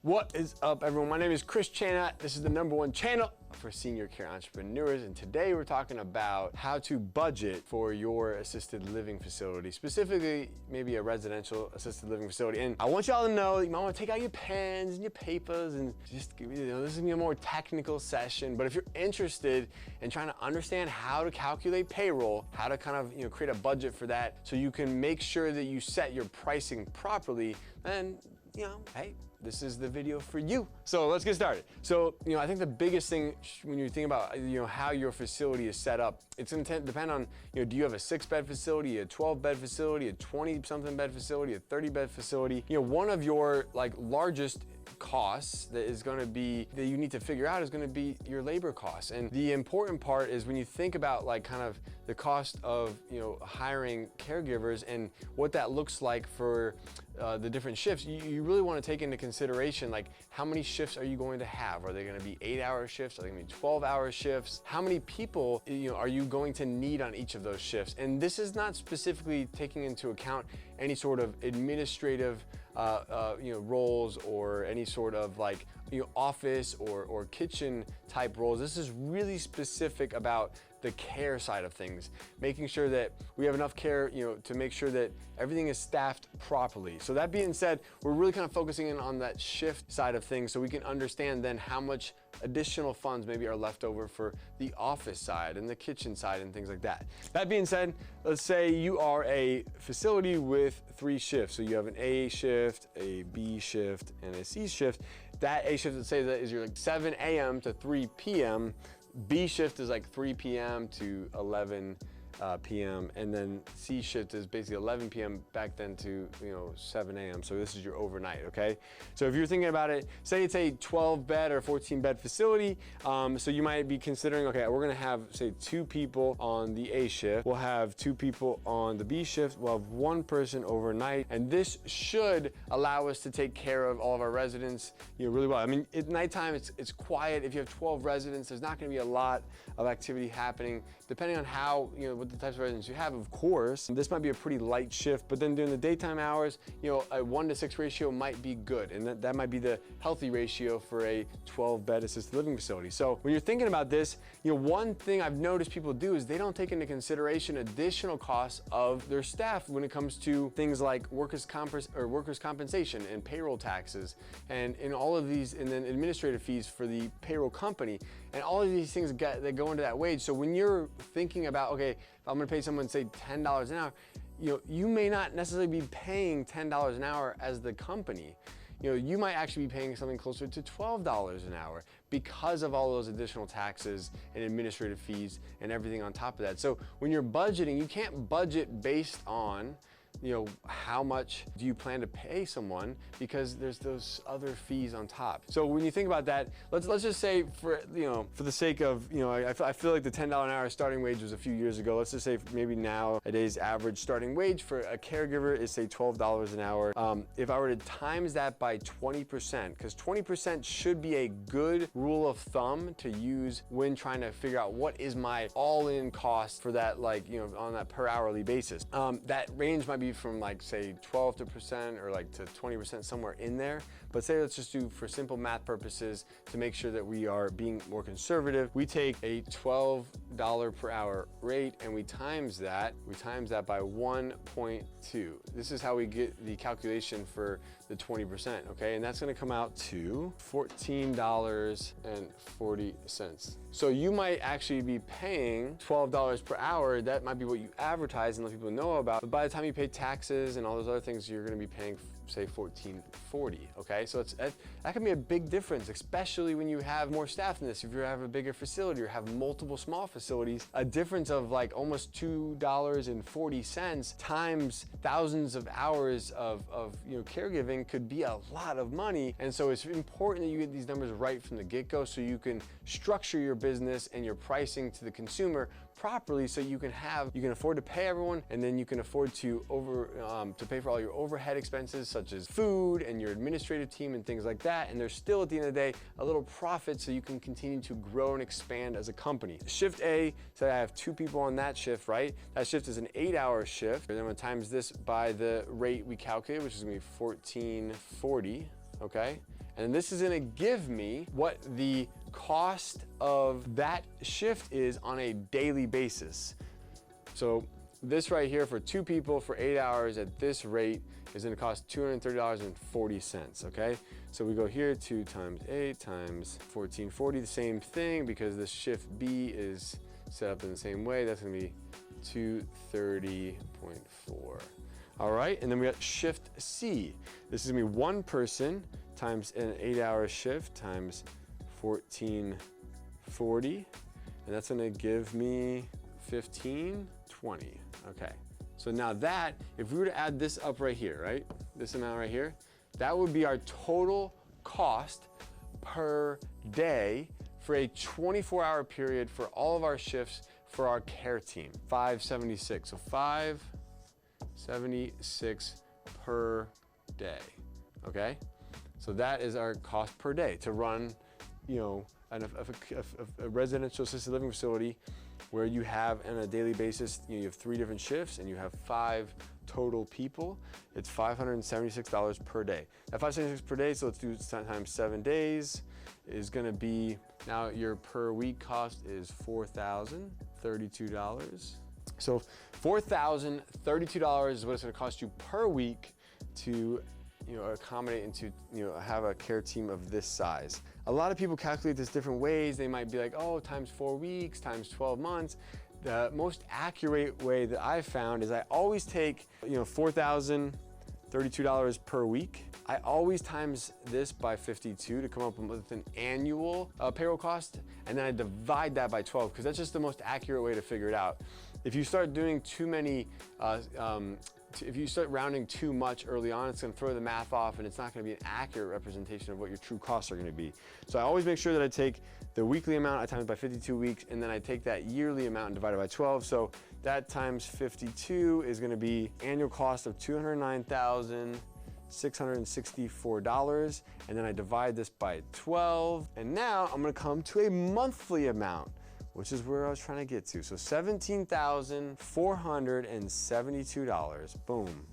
What is up, everyone? My name is Chris Chana. This is the #1 channel for senior care entrepreneurs, and today we're talking about how to budget for your assisted living facility, specifically maybe a residential assisted living facility. And I want y'all to know that you might want to take out your pens and your papers and just, this is gonna be a more technical session, but if you're interested in trying to understand how to calculate payroll, how to kind of create a budget for that so you can make sure that you set your pricing properly, then hey, this is the video for you. So let's get started. So, I think the biggest thing when you think about, how your facility is set up, it's going to depend on, do you have a 6-bed facility, a 12-bed facility, a 20-something bed facility, a 30-bed facility? One of your largest costs that you need to figure out is going to be your labor costs. And the important part is when you think about kind of the cost of hiring caregivers and what that looks like for the different shifts, you really want to take into consideration how many shifts are you going to have? Are they going to be 8-hour shifts? Are they going to be 12-hour shifts? How many people are you going to need on each of those shifts? And this is not specifically taking into account any sort of administrative roles or any sort of office or kitchen type roles. This is really specific about the care side of things, making sure that we have enough care, to make sure that everything is staffed properly. So that being said, we're really kind of focusing in on that shift side of things so we can understand then how much additional funds maybe are left over for the office side and the kitchen side and things like that. That being said, let's say you are a facility with 3 shifts. So you have an A shift, a B shift, and a C shift. That A shift, let's say that is your 7 a.m. to 3 p.m. B shift is 3 p.m. to 11 p.m. and then C shift is basically 11 p.m. back then to 7 a.m. So this is your overnight, okay? So if you're thinking about it, say it's a 12-bed or 14-bed facility, so you might be considering, okay, we're gonna have say 2 people on the A shift, we'll have 2 people on the B shift, we'll have 1 person overnight, and this should allow us to take care of all of our residents really well. I mean, at nighttime it's quiet. If you have 12 residents, there's not gonna be a lot of activity happening, depending on how what the types of residents you have. Of course, this might be a pretty light shift, but then during the daytime hours, a 1-to-6 ratio might be good, and that might be the healthy ratio for a 12-bed assisted living facility. So when you're thinking about this, one thing I've noticed people do is they don't take into consideration additional costs of their staff when it comes to things like workers' compensation and payroll taxes and all of these, and then administrative fees for the payroll company, and all of these things that go into that wage. So when you're thinking about, okay, if I'm gonna pay someone say $10 an hour, you may not necessarily be paying $10 an hour as the company. You might actually be paying something closer to $12 an hour because of all those additional taxes and administrative fees and everything on top of that. So when you're budgeting, you can't budget based on how much do you plan to pay someone, because there's those other fees on top. So when you think about that, let's just say for the sake of, I feel like the $10 an hour starting wage was a few years ago. Let's just say maybe nowadays average starting wage for a caregiver is say $12 an hour. If I were to times that by 20%, because 20% should be a good rule of thumb to use when trying to figure out what is my all-in cost for that, on that per hourly basis. That range might be from say 12% or to 20%, somewhere in there. But say let's just do, for simple math purposes, to make sure that we are being more conservative, we take a $12 per hour rate and we times that by 1.2. This is how we get the calculation for the 20%, okay? And that's gonna come out to $14.40. So you might actually be paying $12 per hour. That might be what you advertise and let people know about. But by the time you pay taxes and all those other things, you're gonna be paying say $14.40, okay? So that can be a big difference, especially when you have more staff than this. If you have a bigger facility or have multiple small facilities, a difference of almost $2.40 times thousands of hours of caregiving could be a lot of money. And so it's important that you get these numbers right from the get-go so you can structure your business and your pricing to the consumer properly, so you can afford to pay everyone, and then you can afford to pay for all your overhead expenses such as food and your administrative team and things like that. And there's still, at the end of the day, a little profit so you can continue to grow and expand as a company. Shift A, say I have 2 people on that shift, right? That shift is an 8-hour shift. And then I'm gonna times this by the rate we calculated, which is gonna be $14.40, okay? And this is gonna give me what the cost of that shift is on a daily basis. So this right here for 2 people for 8 hours at this rate is gonna cost $230.40, okay? So we go here, 2 times 8 times 1440, the same thing, because this shift B is set up in the same way. That's gonna be 230.4. All right, and then we got shift C. This is gonna be 1 person times an 8-hour shift times 1440, and that's gonna give me 1520. Okay, so now that, if we were to add this up right here, right, this amount right here, that would be our total cost per day for a 24-hour period for all of our shifts for our care team. 576, so 576 per day, okay? So that is our cost per day to run, you know, a residential assisted living facility where you have on a daily basis, you have 3 different shifts and you have 5 total people. It's $576 per day. That $576 per day, so let's do times 7 days, is gonna be, now your per week cost is $4,032. So $4,032 is what it's gonna cost you per week to, you know, accommodate and to, you know, have a care team of this size. A lot of people calculate this different ways. They might be like, oh, times 4 weeks, times 12 months. The most accurate way that I've found is I always take, you know, $4,032 per week. I always times this by 52 to come up with an annual payroll cost, and then I divide that by 12, because that's just the most accurate way to figure it out. If you start doing too many, if you start rounding too much early on, it's gonna throw the math off and it's not gonna be an accurate representation of what your true costs are gonna be. So I always make sure that I take the weekly amount, I times by 52 weeks, and then I take that yearly amount and divide it by 12. So that times 52 is gonna be annual cost of $209,664. And then I divide this by 12. And now I'm gonna come to a monthly amount, which is where I was trying to get to. So $17,472, boom.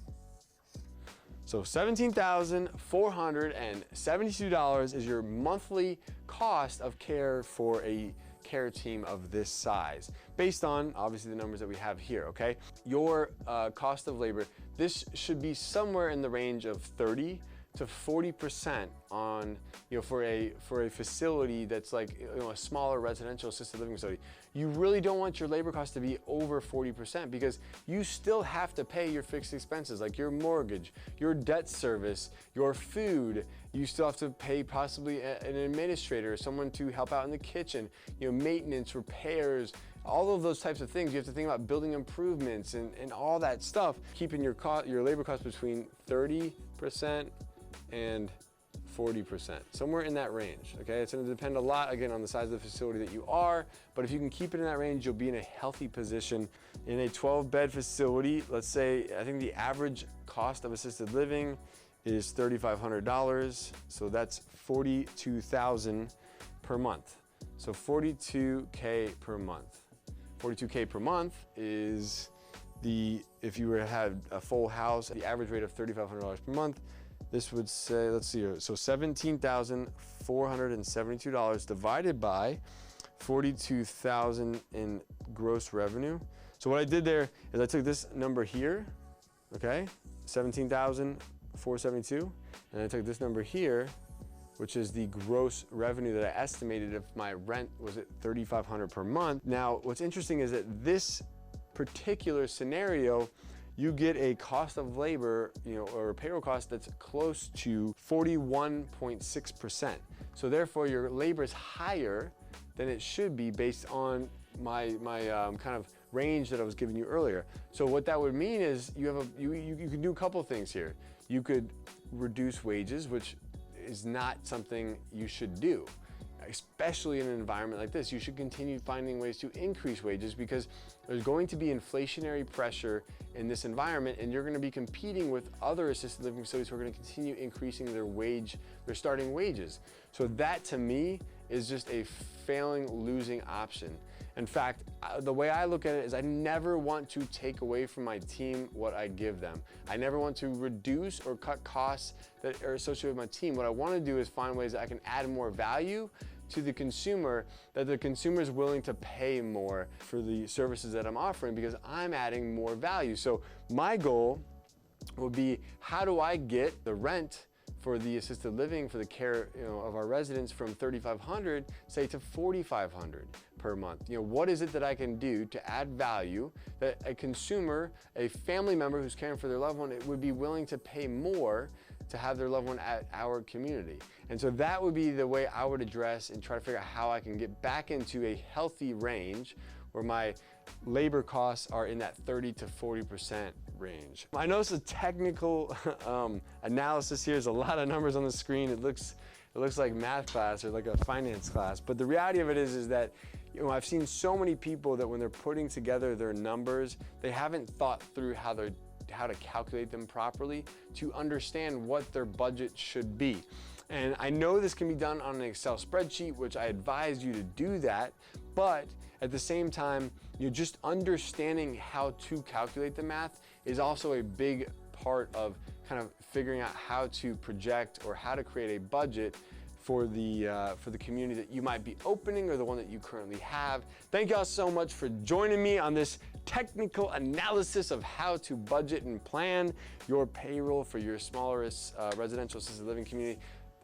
So $17,472 is your monthly cost of care for a care team of this size, based on obviously the numbers that we have here, okay? Your cost of labor, this should be somewhere in the range of 30 to 40% on, you know, for a facility that's like, you know, a smaller residential assisted living facility. You really don't want your labor cost to be over 40%, because you still have to pay your fixed expenses like your mortgage, your debt service, your food. You still have to pay possibly an administrator, someone to help out in the kitchen, you know, maintenance, repairs, all of those types of things. You have to think about building improvements and all that stuff. Keeping your labor cost between 30% and 40%, somewhere in that range, okay? It's gonna depend a lot, again, on the size of the facility that you are, but if you can keep it in that range, you'll be in a healthy position. In a 12-bed facility, let's say, I think the average cost of assisted living is $3,500, so that's $42,000 per month. So $42K per month. $42K per month is if you were to have a full house, the average rate of $3,500 per month, this would say, let's see here, so $17,472 divided by 42,000 in gross revenue. So what I did there is I took this number here, okay, 17,472, and I took this number here, which is the gross revenue that I estimated if my rent was at $3,500 per month. Now, what's interesting is that this particular scenario, you get a cost of labor, you know, or a payroll cost that's close to 41.6%. So therefore, your labor is higher than it should be based on my kind of range that I was giving you earlier. So what that would mean is you can do a couple of things here. You could reduce wages, which is not something you should do, especially in an environment like this. You should continue finding ways to increase wages, because there's going to be inflationary pressure in this environment, and you're going to be competing with other assisted living facilities who are going to continue increasing their starting wages. So that, to me, is just a losing option. In fact, the way I look at it is I never want to take away from my team what I give them. I never want to reduce or cut costs that are associated with my team. What I want to do is find ways that I can add more value to the consumer, that the consumer is willing to pay more for the services that I'm offering because I'm adding more value. So my goal would be, how do I get the rent for the assisted living, for the care of our residents from $3,500, say, to $4,500 per month? What is it that I can do to add value that a consumer, a family member who's caring for their loved one, would be willing to pay more to have their loved one at our community? And so that would be the way I would address and try to figure out how I can get back into a healthy range where my labor costs are in that 30 to 40% range. I know it's a technical analysis here. There's a lot of numbers on the screen. It looks like math class or like a finance class. But the reality of it is that I've seen so many people that when they're putting together their numbers, they haven't thought through how to calculate them properly to understand what their budget should be. And I know this can be done on an Excel spreadsheet, which I advise you to do that, but at the same time, just understanding how to calculate the math is also a big part of kind of figuring out how to project or how to create a budget for the community that you might be opening or the one that you currently have. Thank y'all so much for joining me on this technical analysis of how to budget and plan your payroll for your smaller residential assisted living community.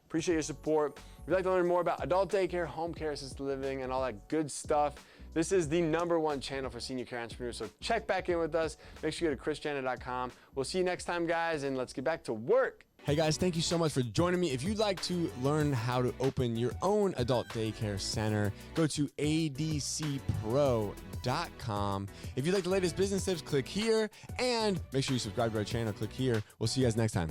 Appreciate your support. If you'd like to learn more about adult daycare, home care, assisted living, and all that good stuff, this is the #1 channel for senior care entrepreneurs. So check back in with us. Make sure you go to chrischanna.com. We'll see you next time, guys, and let's get back to work. Hey guys, thank you so much for joining me. If you'd like to learn how to open your own adult daycare center, go to adcpro.com. If you'd like the latest business tips, click here, and make sure you subscribe to our channel. Click here. We'll see you guys next time.